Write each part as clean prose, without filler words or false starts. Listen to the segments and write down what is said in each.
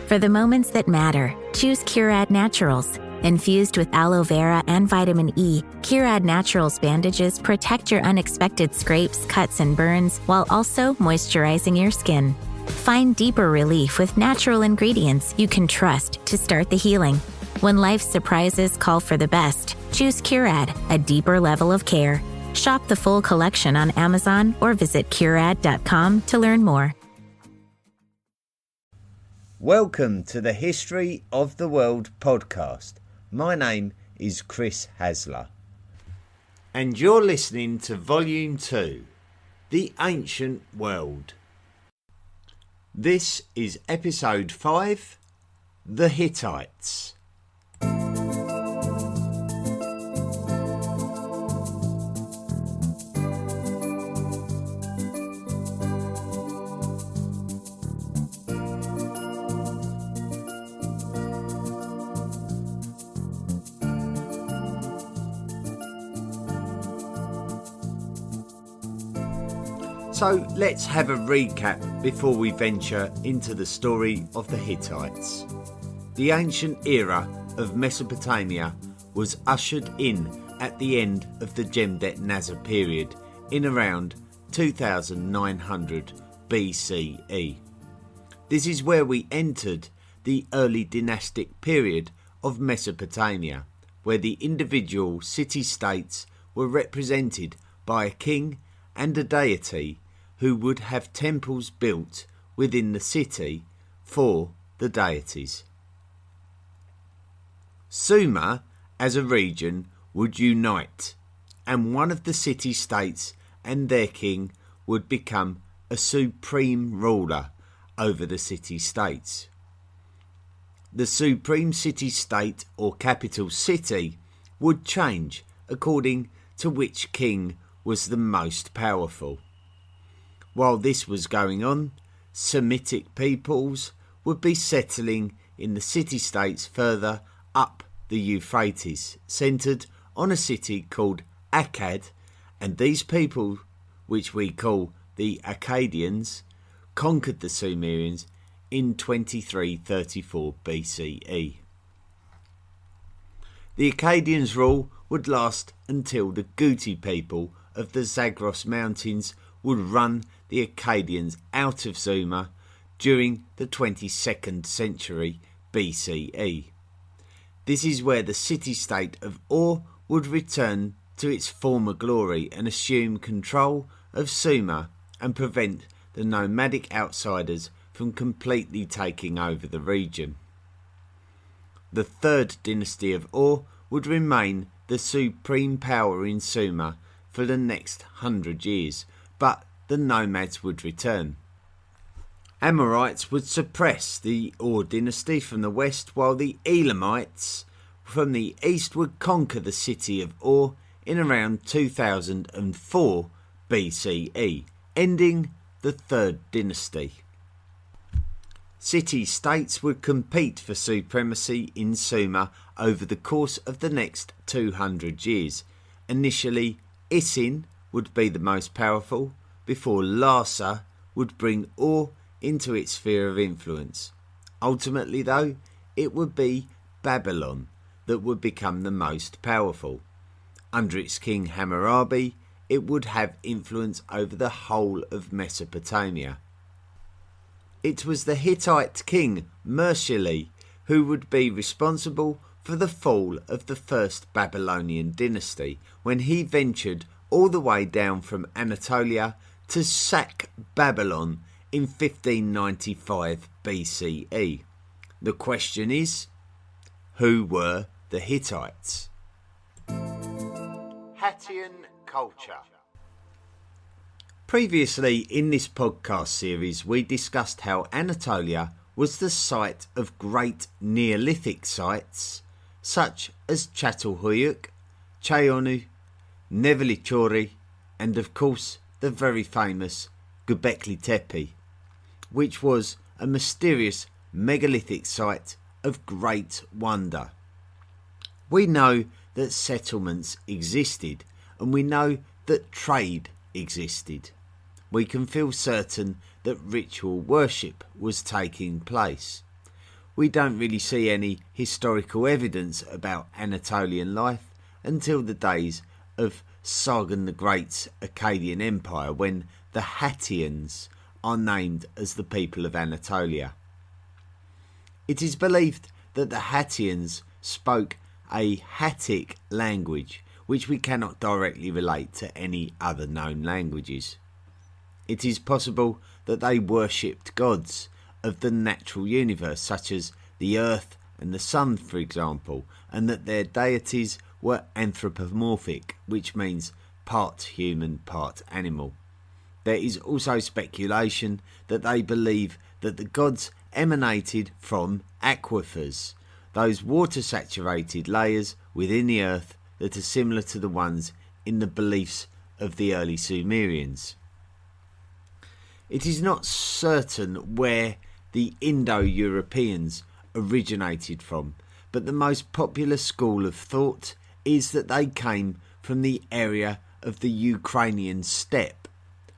For the moments that matter, choose Curad Naturals. Infused with aloe vera and vitamin E, Curad Naturals bandages protect your unexpected scrapes, cuts, and burns while also moisturizing your skin. Find deeper relief with natural ingredients you can trust to start the healing. When life's surprises call for the best, choose Curad, a deeper level of care. Shop the full collection on Amazon or visit curad.com to learn more. Welcome to the History of the World podcast. My name is Chris Hasler. And you're listening to Volume 2, The Ancient World. This is Episode 5, The Hittites. So let's have a recap before we venture into the story of the Hittites. The ancient era of Mesopotamia was ushered in at the end of the Jemdet-Nasr period in around 2900 BCE. This is where we entered the early dynastic period of Mesopotamia, where the individual city-states were represented by a king and a deity who would have temples built within the city for the deities. Sumer, as a region, would unite, and one of the city-states and their king would become a supreme ruler over the city-states. The supreme city-state or capital city would change according to which king was the most powerful. While this was going on, Semitic peoples would be settling in the city-states further up the Euphrates, centred on a city called Akkad, and these people, which we call the Akkadians, conquered the Sumerians in 2334 BCE. The Akkadians' rule would last until the Guti people of the Zagros Mountains would run the Akkadians out of Sumer during the 22nd century BCE. This is where the city-state of Ur would return to its former glory and assume control of Sumer and prevent the nomadic outsiders from completely taking over the region. The third dynasty of Ur would remain the supreme power in Sumer for the next 100 years, but the nomads would return. Amorites would suppress the Ur dynasty from the west, while the Elamites from the east would conquer the city of Ur in around 2004 BCE, ending the third dynasty. City-states would compete for supremacy in Sumer over the course of the next 200 years. Initially, Isin would be the most powerful, before Larsa would bring Ur into its sphere of influence. Ultimately, though, it would be Babylon that would become the most powerful. Under its king Hammurabi, it would have influence over the whole of Mesopotamia. It was the Hittite king Murshili who would be responsible for the fall of the first Babylonian dynasty when he ventured all the way down from Anatolia to sack Babylon in 1595 BCE. The question is, who were the Hittites? Hattian culture. Previously in this podcast series, we discussed how Anatolia was the site of great Neolithic sites such as Çatalhöyük, Çayonu, Neveliçori, and of course the very famous Göbekli Tepe, which was a mysterious megalithic site of great wonder. We know that settlements existed, and we know that trade existed. We can feel certain that ritual worship was taking place. we don't really see any historical evidence about Anatolian life until the days of Sargon the Great's Akkadian Empire, when the Hattians are named as the people of Anatolia. It is believed that the Hattians spoke a Hattic language, which we cannot directly relate to any other known languages. It is possible that they worshipped gods of the natural universe, such as the earth and the sun, for example, and that their deities were anthropomorphic, which means part human, part animal. There is also speculation that they believe that the gods emanated from aquifers, those water-saturated layers within the earth that are similar to the ones in the beliefs of the early Sumerians. It is not certain where the Indo-Europeans originated from, but the most popular school of thought is that they came from the area of the Ukrainian steppe,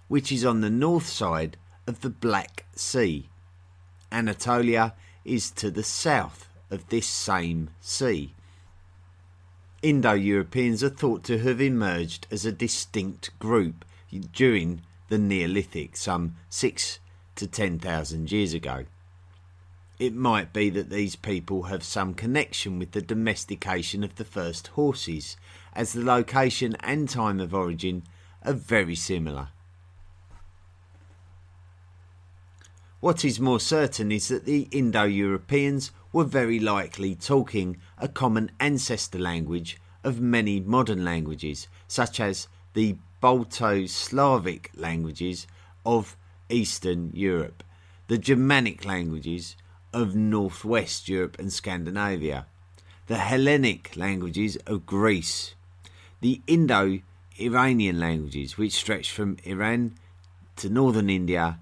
which is on the north side of the Black Sea. Anatolia is to the south of this same sea. Indo-Europeans are thought to have emerged as a distinct group during the Neolithic, some 6 to 10,000 years ago. It might be that these people have some connection with the domestication of the first horses, as the location and time of origin are very similar. What is more certain is that the Indo-Europeans were very likely talking a common ancestor language of many modern languages, such as the Balto-Slavic languages of Eastern Europe, the Germanic languages of Northwest Europe and Scandinavia, the Hellenic languages of Greece, the Indo-Iranian languages which stretch from Iran to northern India,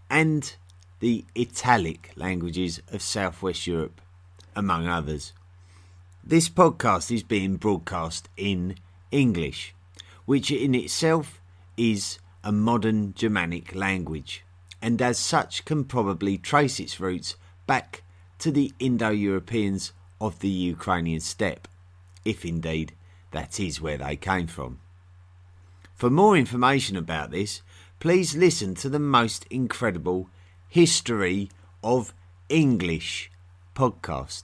and the Italic languages of Southwest Europe, among others. This podcast is being broadcast in English, which in itself is a modern Germanic language, and as such can probably trace its roots back to the Indo-Europeans of the Ukrainian steppe, if indeed that is where they came from. For more information about this, please listen to the most incredible History of English podcast.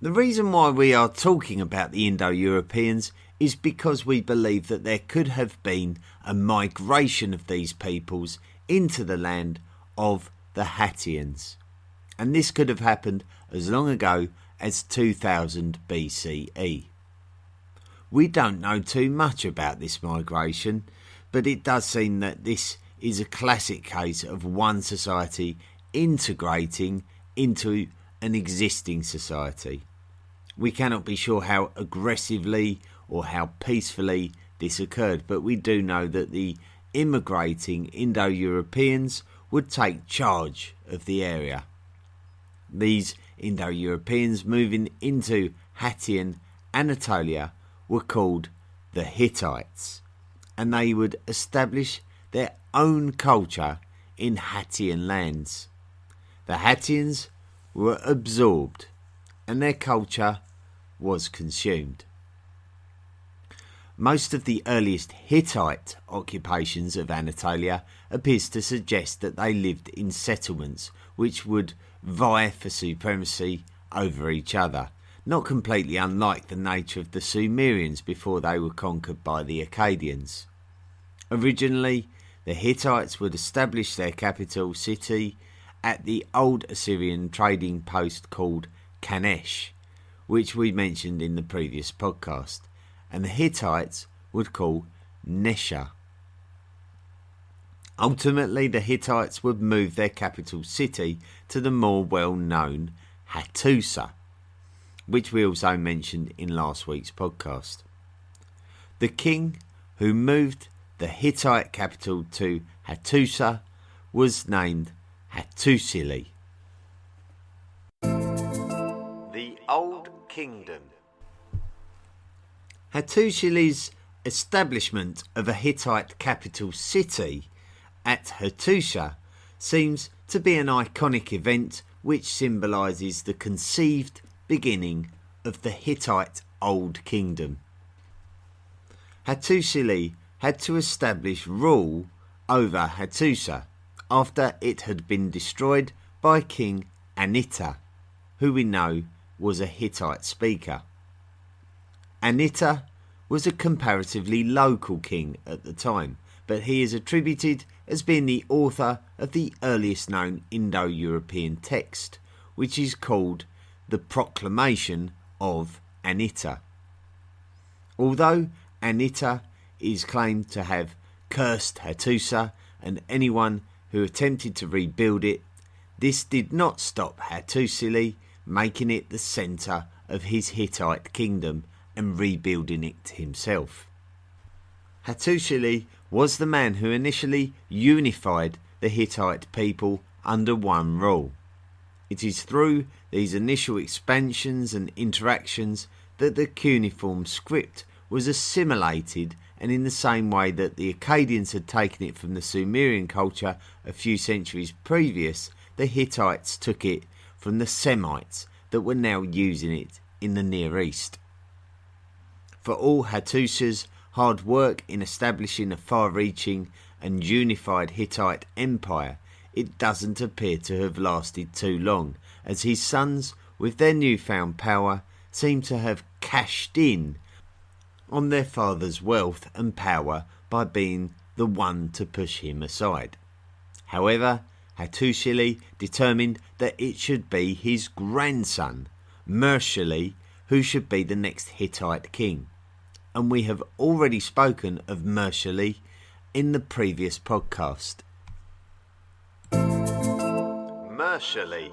The reason why we are talking about the Indo-Europeans is because we believe that there could have been a migration of these peoples into the land of the Hattians, and this could have happened as long ago as 2000 BCE. We don't know too much about this migration, but it does seem that this is a classic case of one society integrating into an existing society. We cannot be sure how aggressively or how peacefully this occurred, but we do know that the immigrating Indo-Europeans would take charge of the area. These Indo-Europeans moving into Hattian Anatolia were called the Hittites, and they would establish their own culture in Hattian lands. The Hattians were absorbed and their culture was consumed. Most of the earliest Hittite occupations of Anatolia appears to suggest that they lived in settlements which would vie for supremacy over each other, not completely unlike the nature of the Sumerians before they were conquered by the Akkadians. Originally, the Hittites would establish their capital city at the old Assyrian trading post called Kanesh, which we mentioned in the previous podcast, and the Hittites would call Nesha. Ultimately, the Hittites would move their capital city to the more well-known Hattusa, which we also mentioned in last week's podcast. The king who moved the Hittite capital to Hattusa was named Hattusili. The Old Kingdom. Hattusili's establishment of a Hittite capital city at Hattusa seems to be an iconic event which symbolises the conceived beginning of the Hittite Old Kingdom. Hattusili had to establish rule over Hattusa after it had been destroyed by King Anita, who we know was a Hittite speaker. Anita was a comparatively local king at the time, but he is attributed as being the author of the earliest known Indo-European text, which is called the Proclamation of Anita. Although Anita is claimed to have cursed Hattusa and anyone who attempted to rebuild it, this did not stop Hattusili making it the centre of his Hittite kingdom and rebuilding it himself. Hattusili was the man who initially unified the Hittite people under one rule. It is through these initial expansions and interactions that the cuneiform script was assimilated, and in the same way that the Akkadians had taken it from the Sumerian culture a few centuries previous, the Hittites took it from the Semites that were now using it in the Near East. For all Hattusa's hard work in establishing a far-reaching and unified Hittite empire, it doesn't appear to have lasted too long, as his sons, with their newfound power, seem to have cashed in on their father's wealth and power by being the one to push him aside. However, Hattusili determined that it should be his grandson, Mershili, who should be the next Hittite king. And we have already spoken of Mershili in the previous podcast. Mershili.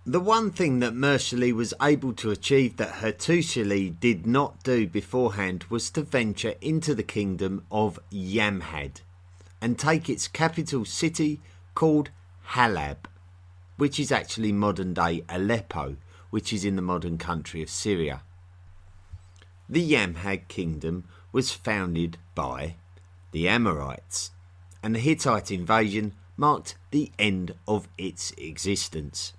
The one thing that Mershili was able to achieve that Hattusili did not do beforehand was to venture into the kingdom of Yamhad and take its capital city called Halab, which is actually modern-day Aleppo, which is in the modern country of Syria. The Yamhad kingdom was founded by the Amorites, and the Hittite invasion marked the end of its existence.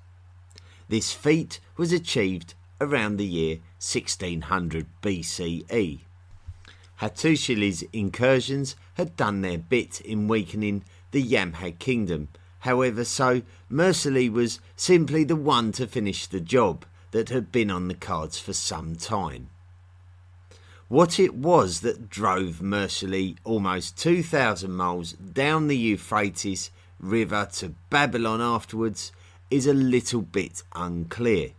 This feat was achieved around the year 1600 BCE. Hattusili's incursions had done their bit in weakening the Yamhad kingdom. However, so Mershili was simply the one to finish the job that had been on the cards for some time. What it was that drove Mershili almost 2,000 miles down the Euphrates River to Babylon afterwards is a little bit unclear.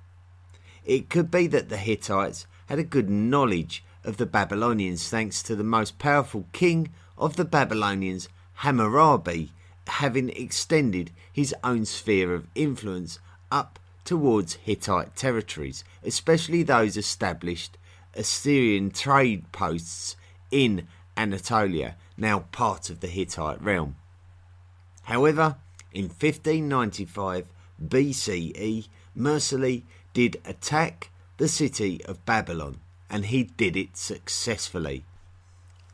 It could be that the Hittites had a good knowledge of the Babylonians thanks to the most powerful king of the Babylonians, Hammurabi, having extended his own sphere of influence up towards Hittite territories, especially those established Assyrian trade posts in Anatolia, now part of the Hittite realm. However, in 1595 BCE, Mershili did attack the city of Babylon, and he did it successfully,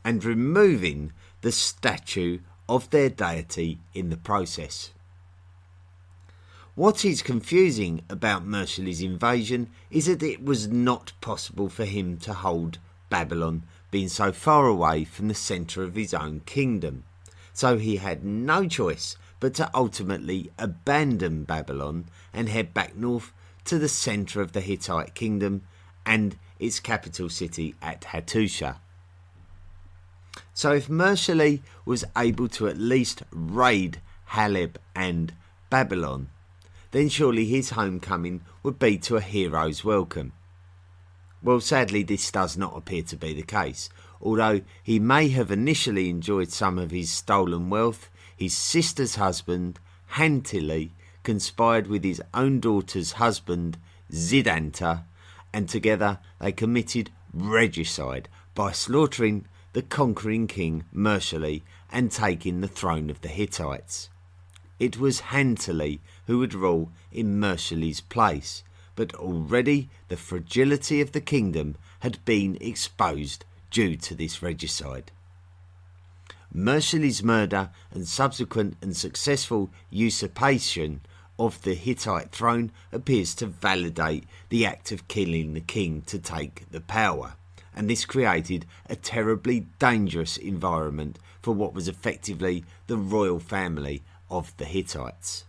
and removing the statue of their deity in the process. What is confusing about Mershili's invasion is that it was not possible for him to hold Babylon, being so far away from the centre of his own kingdom. So he had no choice but to ultimately abandon Babylon and head back north to the centre of the Hittite kingdom and its capital city at Hattusa. So if Mershili was able to at least raid Halab and Babylon, then surely his homecoming would be to a hero's welcome. Well, sadly, this does not appear to be the case. Although he may have initially enjoyed some of his stolen wealth, his sister's husband, Hantili, conspired with his own daughter's husband, Zidanta, and together they committed regicide by slaughtering the conquering king Mershili and taking the throne of the Hittites. It was Hantili who would rule in Mershili's place, but already the fragility of the kingdom had been exposed due to this regicide. merciless murder and subsequent and successful usurpation of the Hittite throne appears to validate the act of killing the king to take the power, and this created a terribly dangerous environment for what was effectively the royal family of the Hittites.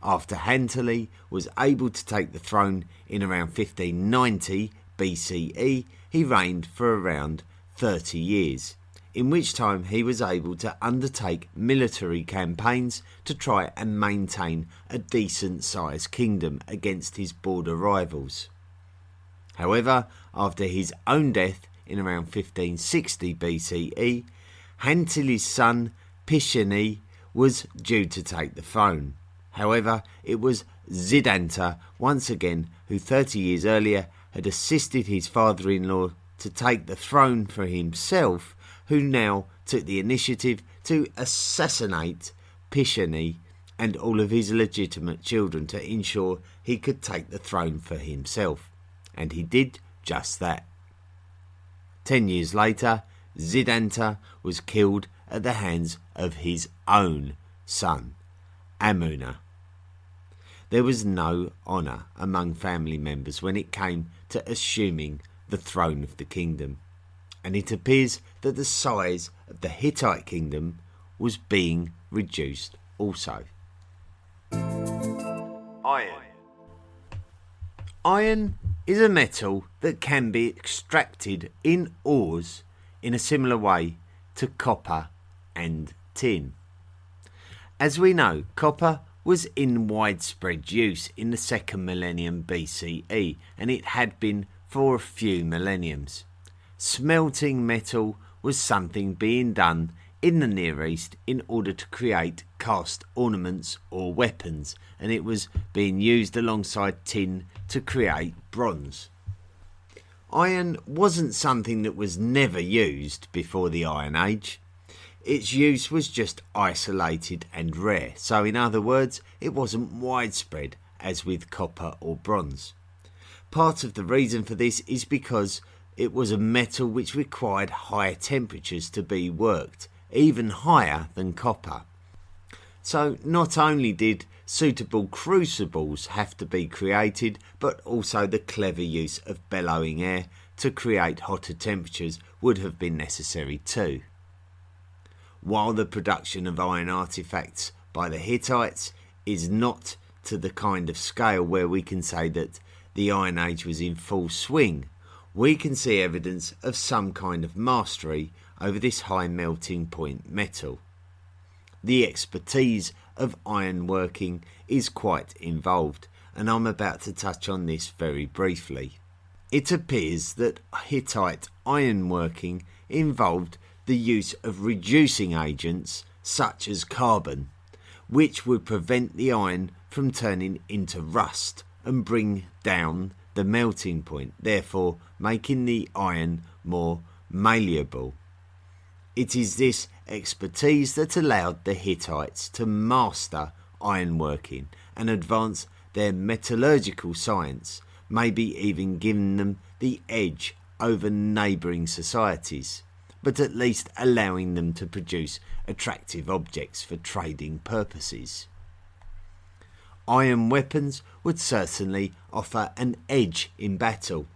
After Anatolia was able to take the throne in around 1590 BCE, he reigned for around 30 years, in which time he was able to undertake military campaigns to try and maintain a decent-sized kingdom against his border rivals. However, after his own death in around 1560 BCE, Anatolia's son Pisheni was due to take the throne. However, it was Zidanta once again who 30 years earlier had assisted his father-in-law to take the throne for himself, who now took the initiative to assassinate Pisheni and all of his legitimate children to ensure he could take the throne for himself. And he did just that. 10 years later, Zidanta was killed at the hands of his own son, Amuna. There was no honour among family members when it came to assuming the throne of the kingdom, and it appears that the size of the Hittite kingdom was being reduced also. Iron. Iron is a metal that can be extracted in ores in a similar way to copper and tin. As we know, copper was in widespread use in the 2nd millennium BCE, and it had been for a few millenniums. Smelting metal was something being done in the Near East in order to create cast ornaments or weapons, and it was being used alongside tin to create bronze. Iron wasn't something that was never used before the Iron Age. Its use was just isolated and rare, so in other words, it wasn't widespread as with copper or bronze. Part of the reason for this is because it was a metal which required higher temperatures to be worked, even higher than copper. So not only did suitable crucibles have to be created, but also the clever use of bellowing air to create hotter temperatures would have been necessary too. While the production of iron artefacts by the Hittites is not to the kind of scale where we can say that the Iron Age was in full swing, we can see evidence of some kind of mastery over this high melting point metal. The expertise of iron working is quite involved, and I'm about to touch on this very briefly. It appears that Hittite ironworking involved the use of reducing agents such as carbon, which would prevent the iron from turning into rust and bring down the melting point, therefore making the iron more malleable. It is this expertise that allowed the Hittites to master ironworking and advance their metallurgical science, maybe even giving them the edge over neighbouring societies, but at least allowing them to produce attractive objects for trading purposes. Iron weapons would certainly offer an edge in battle.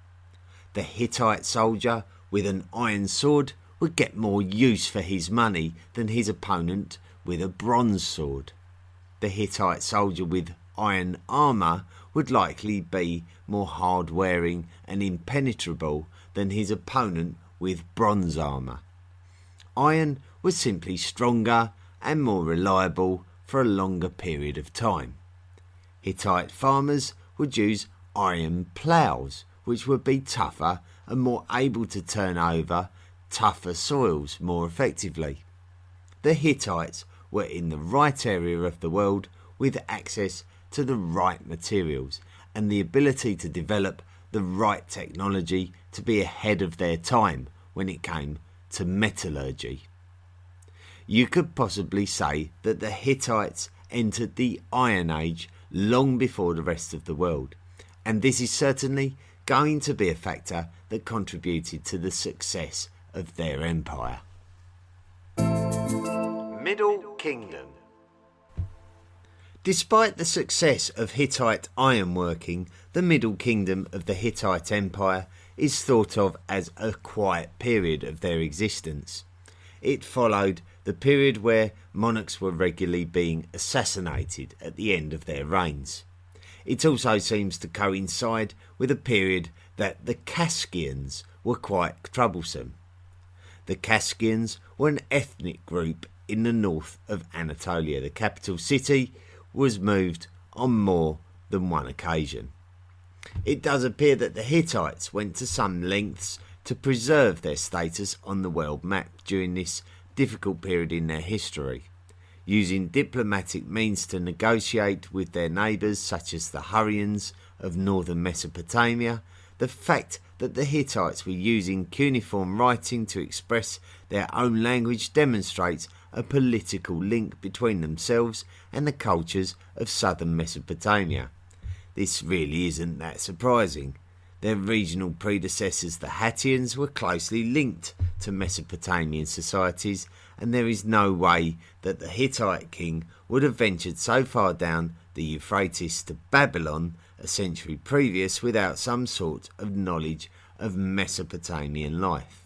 The Hittite soldier with an iron sword would get more use for his money than his opponent with a bronze sword. The Hittite soldier with iron armour would likely be more hard-wearing and impenetrable than his opponent with bronze armour. Iron was simply stronger and more reliable for a longer period of time. Hittite farmers would use iron ploughs, which would be tougher and more able to turn over tougher soils more effectively. The Hittites were in the right area of the world with access to the right materials and the ability to develop the right technology to be ahead of their time when it came to metallurgy. You could possibly say that the Hittites entered the Iron Age long before the rest of the world, and this is certainly going to be a factor that contributed to the success of their empire. Kingdom. Despite the success of Hittite ironworking, the Middle Kingdom of the Hittite Empire is thought of as a quiet period of their existence. It followed the period where monarchs were regularly being assassinated at the end of their reigns. It also seems to coincide with a period that the Kaskians were quite troublesome. The Kaskians were an ethnic group in the north of Anatolia. The capital city was moved on more than one occasion. It does appear that the Hittites went to some lengths to preserve their status on the world map during this difficult period in their history, using diplomatic means to negotiate with their neighbours such as the Hurrians of northern Mesopotamia. The fact that the Hittites were using cuneiform writing to express their own language demonstrates a political link between themselves and the cultures of southern Mesopotamia. This really isn't that surprising. Their regional predecessors, the Hittites, were closely linked to Mesopotamian societies, and there is no way that the Hittite king would have ventured so far down the Euphrates to Babylon a century previous without some sort of knowledge of Mesopotamian life.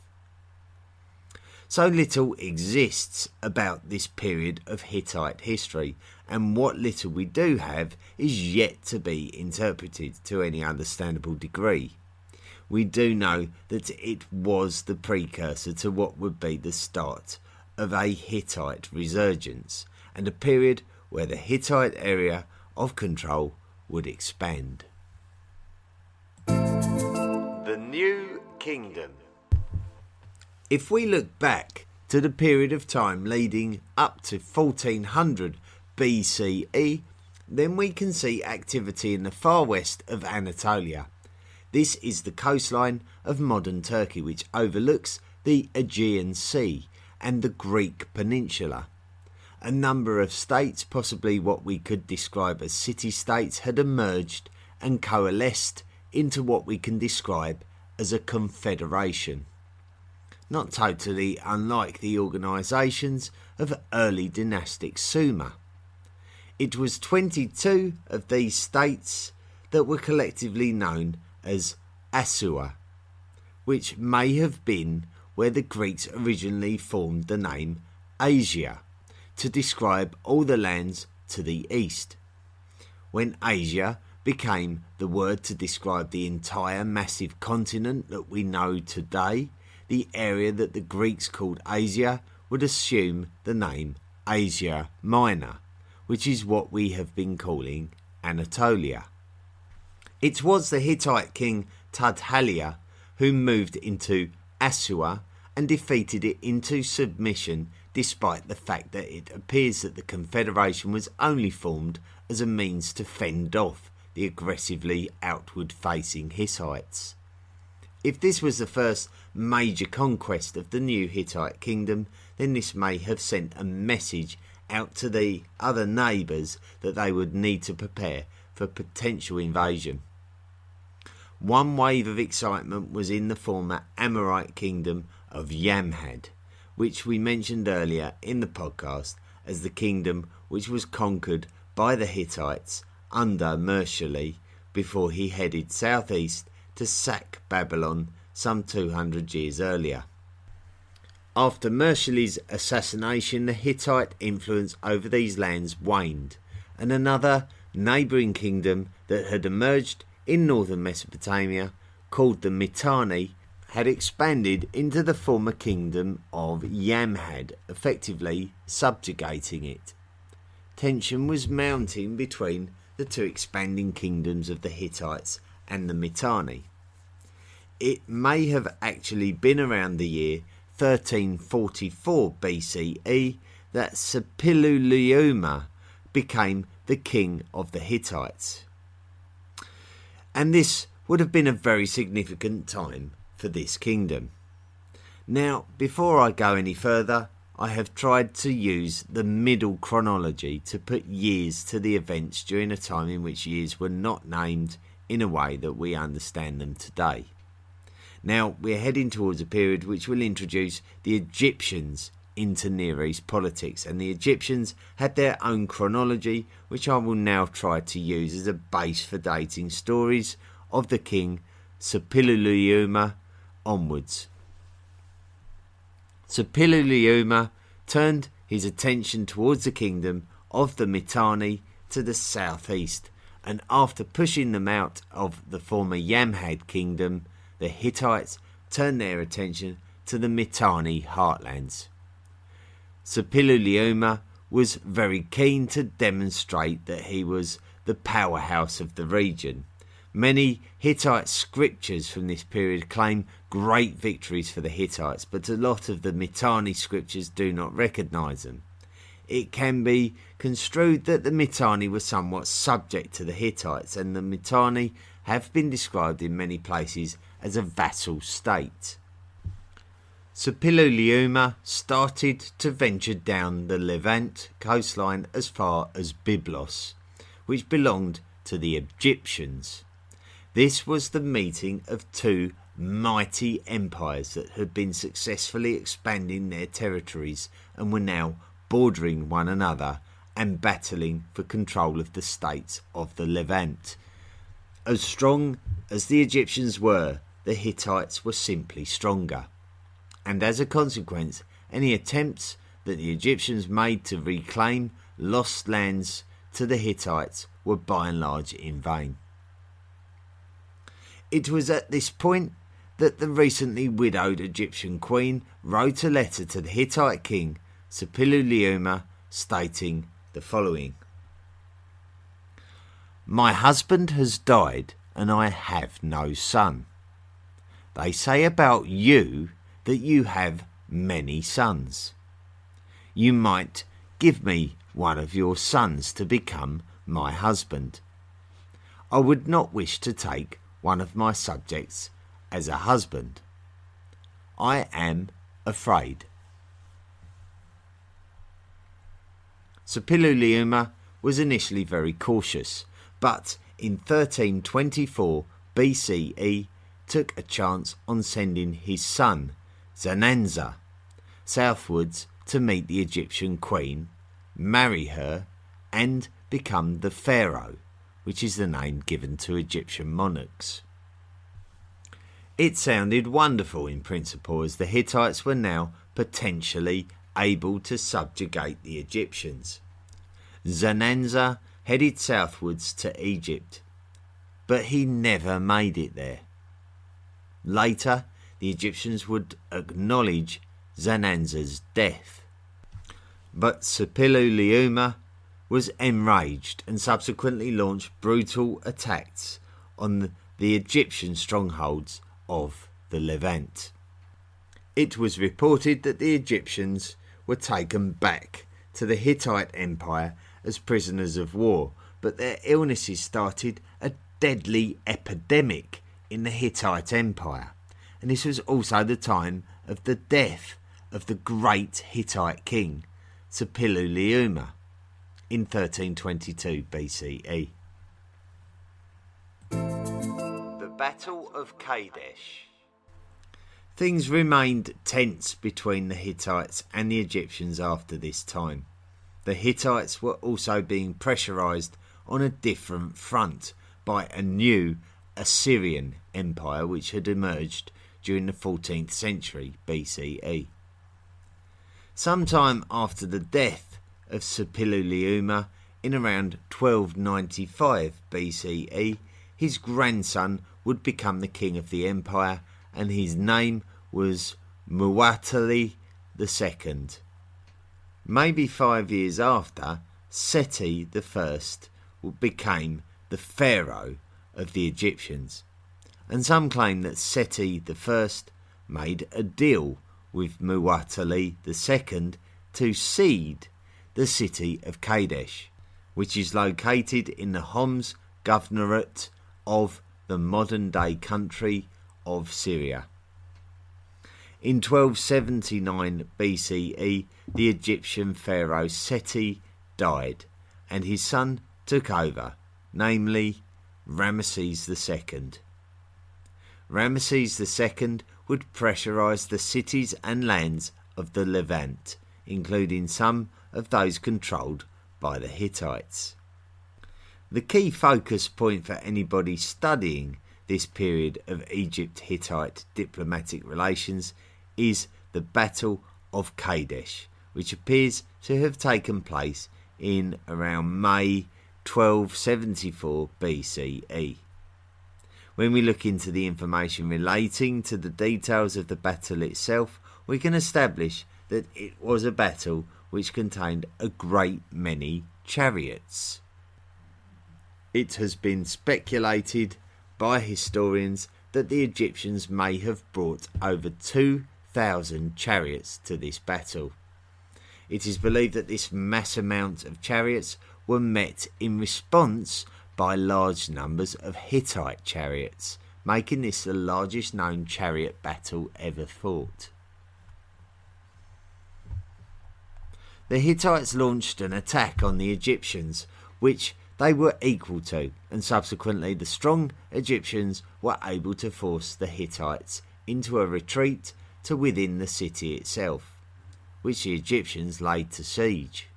So little exists about this period of Hittite history, and what little we do have is yet to be interpreted to any understandable degree. We do know that it was the precursor to what would be the start of a Hittite resurgence, and a period where the Hittite area of control would expand. The New Kingdom. If we look back to the period of time leading up to 1400 BCE, then we can see activity in the far west of Anatolia. This is the coastline of modern Turkey, which overlooks the Aegean Sea and the Greek peninsula. A number of states, possibly what we could describe as city-states, had emerged and coalesced into what we can describe as a confederation. Not totally unlike the organisations of early dynastic Sumer. It was 22 of these states that were collectively known as Assur, which may have been where the Greeks originally formed the name Asia to describe all the lands to the east. When Asia became the word to describe the entire massive continent that we know today, the area that the Greeks called Asia would assume the name Asia Minor, which is what we have been calling Anatolia. It was the Hittite king Tudhaliya who moved into Assur and defeated it into submission, despite the fact that it appears that the confederation was only formed as a means to fend off the aggressively outward-facing Hittites. If this was the first major conquest of the new Hittite kingdom, then this may have sent a message out to the other neighbours that they would need to prepare for potential invasion. One wave of excitement was in the former Amorite kingdom of Yamhad, which we mentioned earlier in the podcast as the kingdom which was conquered by the Hittites under Mershali before he headed southeast to sack Babylon some 200 years earlier. After Mershali's assassination, the Hittite influence over these lands waned, and another neighbouring kingdom that had emerged in northern Mesopotamia, called the Mitanni, had expanded into the former kingdom of Yamhad, effectively subjugating it. Tension was mounting between the two expanding kingdoms of the Hittites and the Mitanni. It may have actually been around the year 1344 BCE that Suppiluliuma became the king of the Hittites. And this would have been a very significant time for this kingdom. Now, before I go any further, I have tried to use the middle chronology to put years to the events during a time in which years were not named in a way that we understand them today. Now, we're heading towards a period which will introduce the Egyptians into Near East politics, and the Egyptians had their own chronology, which I will now try to use as a base for dating stories of the king Suppiluliuma onwards. Suppiluliuma turned his attention towards the kingdom of the Mitanni to the southeast, and after pushing them out of the former Yamhad kingdom, the Hittites turned their attention to the Mitanni heartlands. Suppiluliuma was very keen to demonstrate that he was the powerhouse of the region. Many Hittite scriptures from this period claim great victories for the Hittites, but a lot of the Mitanni scriptures do not recognise them. It can be construed that the Mitanni were somewhat subject to the Hittites, and the Mitanni have been described in many places as a vassal state. Suppiluliuma started to venture down the Levant coastline as far as Byblos, which belonged to the Egyptians. This was the meeting of two mighty empires that had been successfully expanding their territories and were now bordering one another and battling for control of the states of the Levant. As strong as the Egyptians were, the Hittites were simply stronger, and as a consequence, any attempts that the Egyptians made to reclaim lost lands to the Hittites were by and large in vain. It was at this point that the recently widowed Egyptian queen wrote a letter to the Hittite king Suppiluliuma stating the following: "My husband has died and I have no son. They say about you that you have many sons. You might give me one of your sons to become my husband. I would not wish to take one of my subjects as a husband. I am afraid." Suppiluliuma was initially very cautious, but in 1324 BCE took a chance on sending his son, Zananza, southwards to meet the Egyptian queen, marry her, and become the pharaoh, which is the name given to Egyptian monarchs. It sounded wonderful in principle, as the Hittites were now potentially able to subjugate the Egyptians. Zananza headed southwards to Egypt, but he never made it there. Later, the Egyptians would acknowledge Zananza's death, but Suppiluliuma was enraged and subsequently launched brutal attacks on the Egyptian strongholds of the Levant. It was reported that the Egyptians were taken back to the Hittite Empire as prisoners of war, but their illnesses started a deadly epidemic in the Hittite Empire, and this was also the time of the death of the great Hittite king Suppiluliuma in 1322 BCE. The Battle of Kadesh. Things remained tense between the Hittites and the Egyptians after this time. The Hittites were also being pressurised on a different front by a new Assyrian empire which had emerged during the 14th century BCE. Sometime after the death of Suppiluliuma in around 1295 BCE, his grandson would become the king of the empire, and his name was Muwatalli II. Maybe 5 years after, Seti I became the pharaoh of the Egyptians, and some claim that Seti I made a deal with Muwatalli II to cede the city of Kadesh, which is located in the Homs Governorate of the modern-day country of Syria. In 1279 BCE, the Egyptian pharaoh Seti died, and his son took over, namely Ramesses II. Ramesses II would pressurise the cities and lands of the Levant, including some of those controlled by the Hittites. The key focus point for anybody studying this period of Egypt-Hittite diplomatic relations is the Battle of Kadesh, which appears to have taken place in around May 1274 BCE. When we look into the information relating to the details of the battle itself, we can establish that it was a battle which contained a great many chariots. It has been speculated by historians that the Egyptians may have brought over 2,000 chariots to this battle. It is believed that this mass amount of chariots were met in response by large numbers of Hittite chariots, making this the largest known chariot battle ever fought. The Hittites launched an attack on the Egyptians, which they were equal to, and subsequently the strong Egyptians were able to force the Hittites into a retreat to within the city itself, which the Egyptians laid to siege.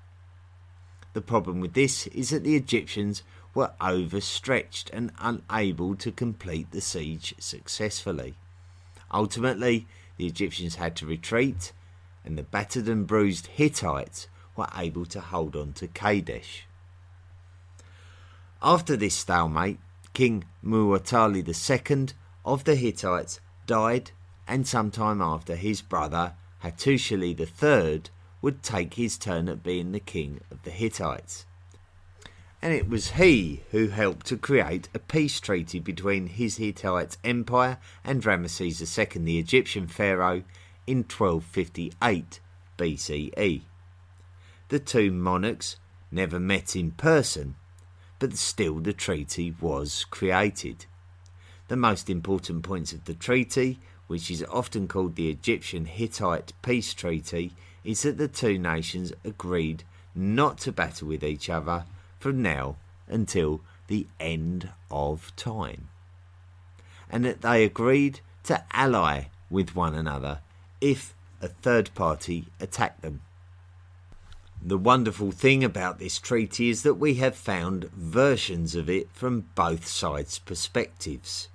The problem with this is that the Egyptians were overstretched and unable to complete the siege successfully. Ultimately, the Egyptians had to retreat, and the battered and bruised Hittites were able to hold on to Kadesh. After this stalemate, King Muwatalli II of the Hittites died, and sometime after his brother Hattushili III would take his turn at being the king of the Hittites. And it was he who helped to create a peace treaty between his Hittite empire and Ramesses II, the Egyptian pharaoh, in 1258 BCE. The two monarchs never met in person, but still the treaty was created. The most important points of the treaty, which is often called the Egyptian-Hittite Peace Treaty, is that the two nations agreed not to battle with each other from now until the end of time, and that they agreed to ally with one another if a third party attacked them. The wonderful thing about this treaty is that we have found versions of it from both sides' perspectives.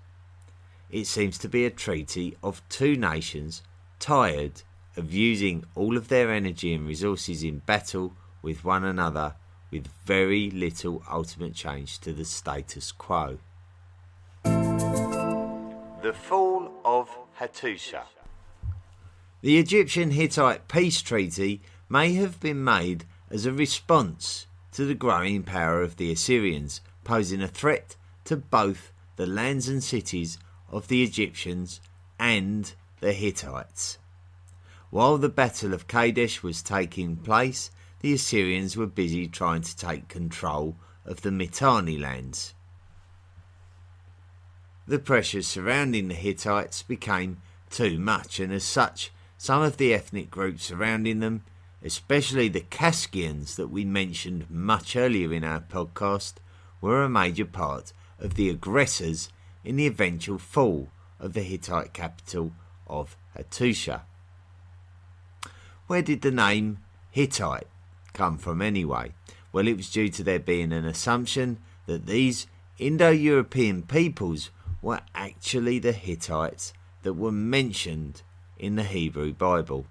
It seems to be a treaty of two nations tired of using all of their energy and resources in battle with one another, with very little ultimate change to the status quo. The fall of Hattusha. The Egyptian-Hittite peace treaty may have been made as a response to the growing power of the Assyrians, posing a threat to both the lands and cities of the Egyptians and the Hittites. While the Battle of Kadesh was taking place, the Assyrians were busy trying to take control of the Mitanni lands. The pressures surrounding the Hittites became too much, and as such, some of the ethnic groups surrounding them, especially the Kaskians that we mentioned much earlier in our podcast, were a major part of the aggressors in the eventual fall of the Hittite capital of Hattusha. Where did the name Hittite come from anyway? Well, it was due to there being an assumption that these Indo-European peoples were actually the Hittites that were mentioned in the Hebrew Bible.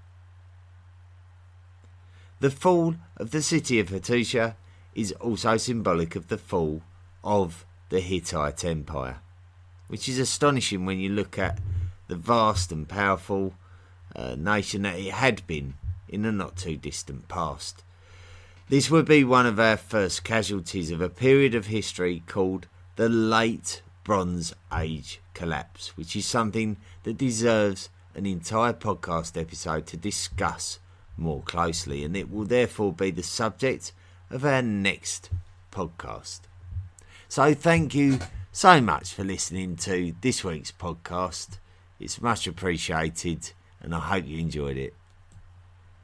The fall of the city of Hattusha is also symbolic of the fall of the Hittite Empire, which is astonishing when you look at the vast and powerful nation that it had been in the not too distant past. This would be one of our first casualties of a period of history called the Late Bronze Age Collapse, which is something that deserves an entire podcast episode to discuss more closely, and it will therefore be the subject of our next podcast. So thank you so much for listening to this week's podcast. It's much appreciated, and I hope you enjoyed it.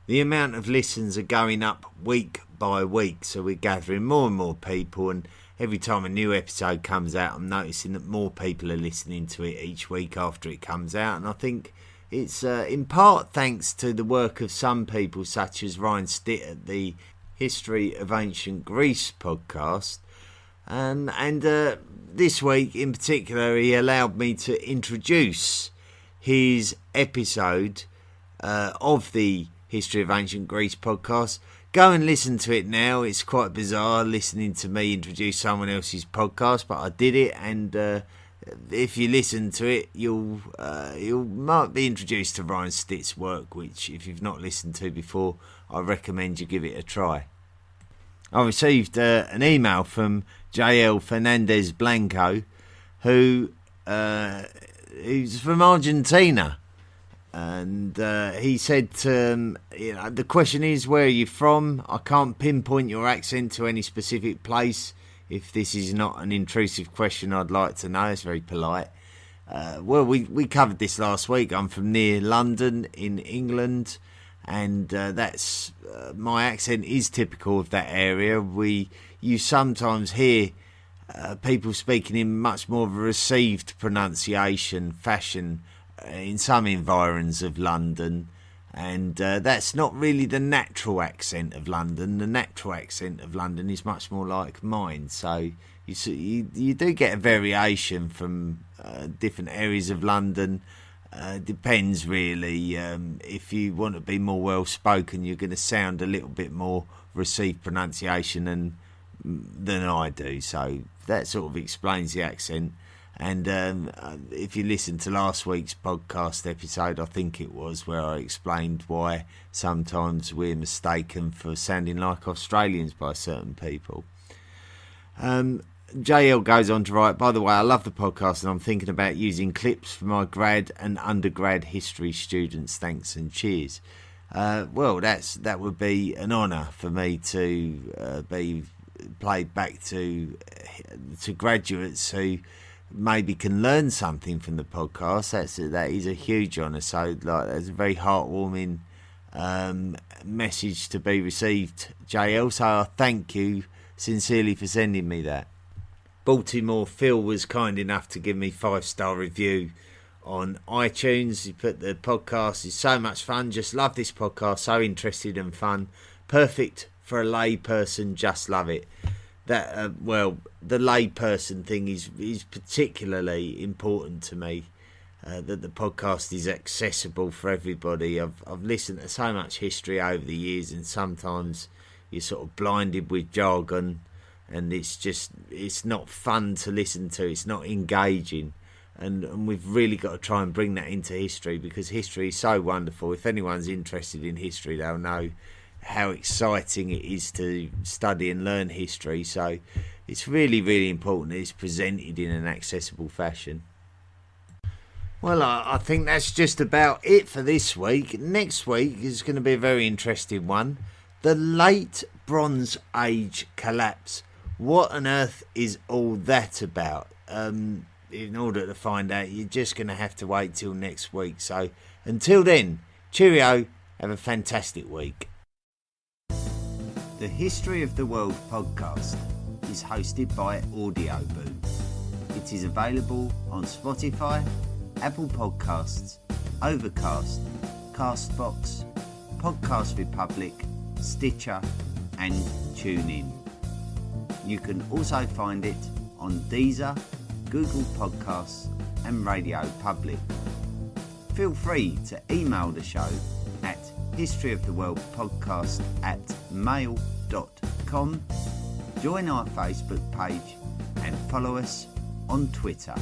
The amount of listens are going up week by week, so we're gathering more and more people, and every time a new episode comes out, I'm noticing that more people are listening to it each week after it comes out, and I think It's in part thanks to the work of some people such as Ryan Stitt at the History of Ancient Greece podcast. And this week in particular, he allowed me to introduce his episode of the History of Ancient Greece podcast. Go and listen to it now. It's quite bizarre listening to me introduce someone else's podcast, but I did it, and if you listen to it, you might be introduced to Ryan Stitt's work, which if you've not listened to before, I recommend you give it a try. I received an email from J.L. Fernandez Blanco, who's from Argentina, and he said, the question is, where are you from? I can't pinpoint your accent to any specific place. If this is not an intrusive question, I'd like to know. It's very polite. Well, we covered this last week. I'm from near London in England, and that's my accent is typical of that area. You sometimes hear people speaking in much more of a received pronunciation fashion in some environs of London, and that's not really the natural accent of London. The natural accent of London is much more like mine, so you do get a variation from different areas of London. Depends really. If you want to be more well spoken, you're going to sound a little bit more received pronunciation than I do, so that sort of explains the accent. And if you listen to last week's podcast episode, I think it was, where I explained why sometimes we're mistaken for sounding like Australians by certain people. JL goes on to write, by the way, I love the podcast and I'm thinking about using clips for my grad and undergrad history students. Thanks and cheers. Well, that would be an honour for me to be played back to graduates who maybe can learn something from the podcast. That is a huge honour. So that's a very heartwarming message to be received, JL. So I thank you sincerely for sending me that. Baltimore Phil was kind enough to give me 5-star review on iTunes. He put, the podcast is so much fun. Just love this podcast. So interested and fun. Perfect for a lay person. Just love it. That the lay person thing is particularly important to me. That the podcast is accessible for everybody. I've listened to so much history over the years, and sometimes you're sort of blinded with jargon, and it's not fun to listen to. It's not engaging, and we've really got to try and bring that into history, because history is so wonderful. If anyone's interested in history, they'll know how exciting it is to study and learn history. So it's really, really important that it's presented in an accessible fashion. Well, I think that's just about it for this week. Next week is going to be a very interesting one. The Late Bronze Age collapse. What on earth is all that about? In order to find out, you're just going to have to wait till next week. So until then, cheerio, have a fantastic week. The History of the World podcast is hosted by Audioboo. It is available on Spotify, Apple Podcasts, Overcast, Castbox, Podcast Republic, Stitcher and TuneIn. You can also find it on Deezer, Google Podcasts and Radio Public. Feel free to email the show at historyoftheworldpodcast@mail.com. Join our Facebook page and follow us on Twitter.